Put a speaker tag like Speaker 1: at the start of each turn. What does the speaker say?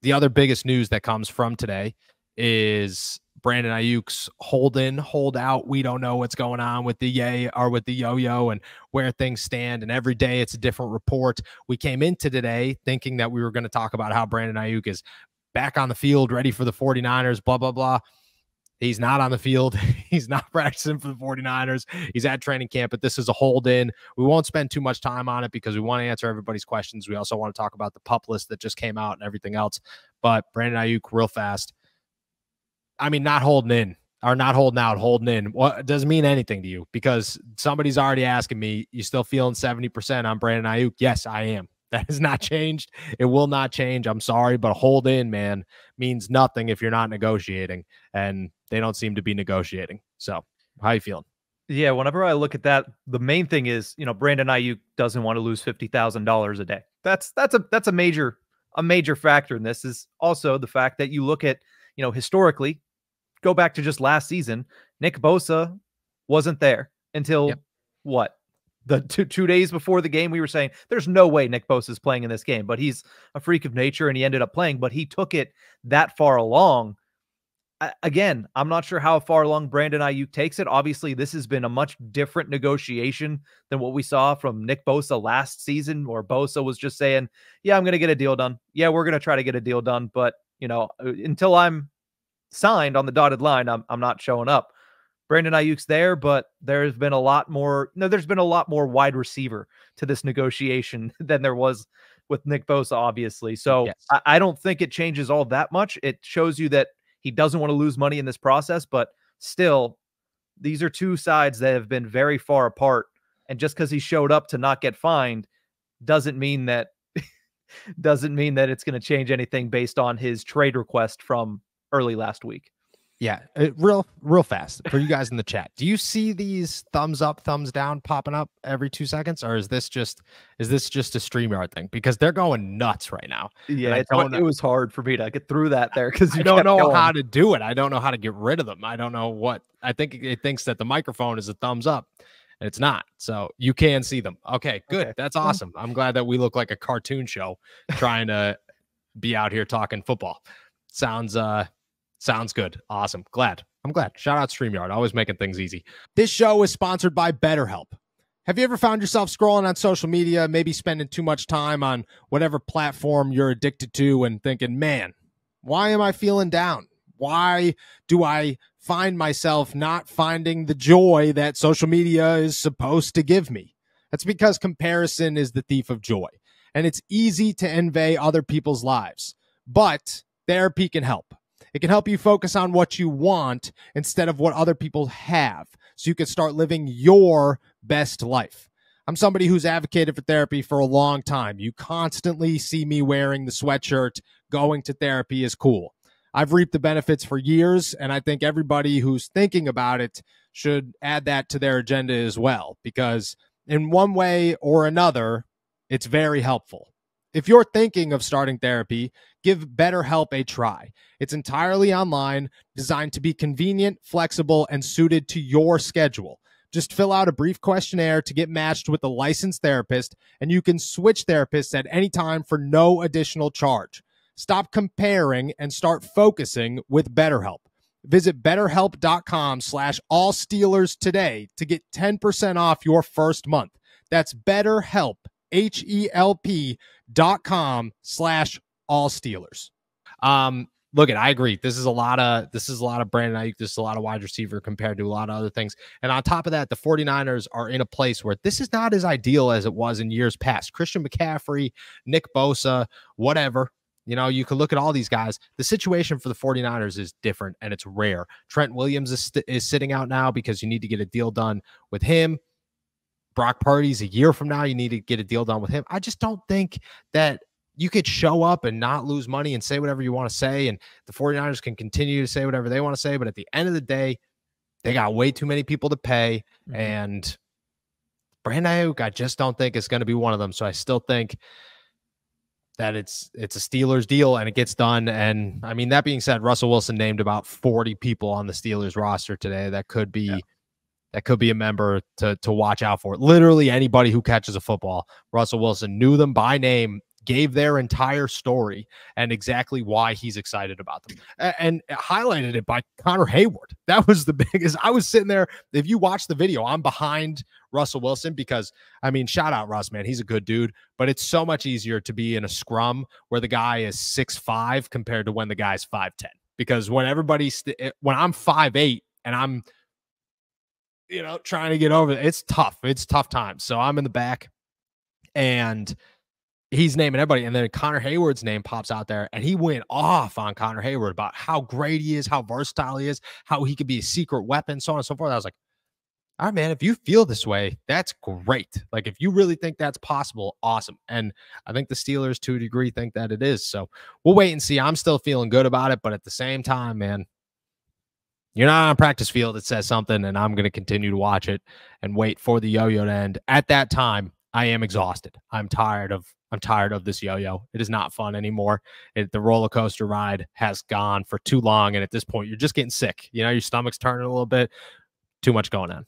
Speaker 1: the other biggest news that comes from today is Brandon Aiyuk's hold in, hold out. We don't know what's going on with the yay or with the yo-yo and where things stand. And every day it's a different report. We came into today thinking that we were going to talk about how Brandon Aiyuk is back on the field, ready for the 49ers, blah, blah, blah. He's not on the field. He's not practicing for the 49ers. He's at training camp, but this is a hold in. We won't spend too much time on it because we want to answer everybody's questions. We also want to talk about the PUP list that just came out and everything else. But Brandon Aiyuk, real fast. I mean, not holding in or not holding out, holding in. What doesn't mean anything to you? Because somebody's already asking me, you still feeling 70% on Brandon Aiyuk? Yes, I am. That has not changed. It will not change. I'm sorry, but hold in, man, means nothing if you're not negotiating, and they don't seem to be negotiating. So how you feeling?
Speaker 2: Yeah, whenever I look at that, the main thing is, Brandon Aiyuk doesn't want to lose $50,000 a day. That's a major factor in this. Is also the fact that you look at, historically, go back to just last season, Nick Bosa wasn't there until what? The two days before the game. We were saying there's no way Nick Bosa is playing in this game, but he's a freak of nature and he ended up playing, but he took it that far along. Again, I'm not sure how far along Brandon Aiyuk takes it. Obviously, this has been a much different negotiation than what we saw from Nick Bosa last season, where Bosa was just saying, yeah, I'm going to get a deal done. Yeah, we're going to try to get a deal done. But, until I'm signed on the dotted line, I'm not showing up. Brandon Aiyuk's there, but there's been a lot more wide receiver to this negotiation than there was with Nick Bosa, obviously. So yes. I don't think it changes all that much. It shows you that he doesn't want to lose money in this process, but still, these are two sides that have been very far apart. And just because he showed up to not get fined doesn't mean that it's going to change anything based on his trade request from early last week.
Speaker 1: Yeah, real fast for you guys in the chat. Do you see these thumbs up, thumbs down popping up every 2 seconds, or is this just a StreamYard thing? Because they're going nuts right now.
Speaker 2: Yeah, it was hard for me to get through that there because
Speaker 1: I don't know how to do it. I don't know how to get rid of them. I don't know what. I think it thinks that the microphone is a thumbs up, and it's not. So you can see them. Okay, good. Okay. That's awesome. I'm glad that we look like a cartoon show trying to be out here talking football. Sounds good. Awesome. I'm glad. Shout out StreamYard. Always making things easy. This show is sponsored by BetterHelp. Have you ever found yourself scrolling on social media, maybe spending too much time on whatever platform you're addicted to and thinking, man, why am I feeling down? Why do I find myself not finding the joy that social media is supposed to give me? That's because comparison is the thief of joy, and it's easy to envy other people's lives. But therapy can help. It can help you focus on what you want instead of what other people have, so you can start living your best life. I'm somebody who's advocated for therapy for a long time. You constantly see me wearing the sweatshirt. Going to therapy is cool. I've reaped the benefits for years, and I think everybody who's thinking about it should add that to their agenda as well, because in one way or another, it's very helpful. If you're thinking of starting therapy, give BetterHelp a try. It's entirely online, designed to be convenient, flexible, and suited to your schedule. Just fill out a brief questionnaire to get matched with a licensed therapist, and you can switch therapists at any time for no additional charge. Stop comparing and start focusing with BetterHelp. Visit BetterHelp.com/allsteelers today to get 10% off your first month. That's BetterHelp, HELP.com/allsteelers. Look, I agree. This is a lot of Brandon Aiyuk. This is a lot of wide receiver compared to a lot of other things. And on top of that, the 49ers are in a place where this is not as ideal as it was in years past. Christian McCaffrey, Nick Bosa, whatever. You can look at all these guys. The situation for the 49ers is different, and it's rare. Trent Williams is sitting out now because you need to get a deal done with him. Brock Purdy's a year from now. You need to get a deal done with him. I just don't think that you could show up and not lose money and say whatever you want to say, and the 49ers can continue to say whatever they want to say, but at the end of the day, they got way too many people to pay, and Brandon Aiyuk, I just don't think it's going to be one of them, so I still think that it's a Steelers deal, and it gets done. And, I mean, that being said, Russell Wilson named about 40 people on the Steelers roster today that could be a member to watch out for. Literally anybody who catches a football, Russell Wilson knew them by name, gave their entire story and exactly why he's excited about them, and highlighted it by Connor Hayward. That was the biggest. I was sitting there. If you watch the video, I'm behind Russell Wilson because, I mean, shout out Russ, man. He's a good dude, but it's so much easier to be in a scrum where the guy is 6'5" compared to when the guy's 5'10", because when when I'm 5'8" and I'm, trying to get over it, it's tough. It's tough times. So I'm in the back and he's naming everybody, and then Connor Hayward's name pops out there, and he went off on Connor Hayward about how great he is, how versatile he is, how he could be a secret weapon, so on and so forth. I was like, all right, man, if you feel this way, that's great. Like, if you really think that's possible, awesome. And I think the Steelers, to a degree, think that it is. So we'll wait and see. I'm still feeling good about it, but at the same time, man, you're not on a practice field. It says something, and I'm going to continue to watch it and wait for the yo-yo to end. At that time, I am exhausted. I'm tired of this yo-yo. It is not fun anymore. The roller coaster ride has gone for too long, and at this point, you're just getting sick. Your stomach's turning a little bit. Too much going on.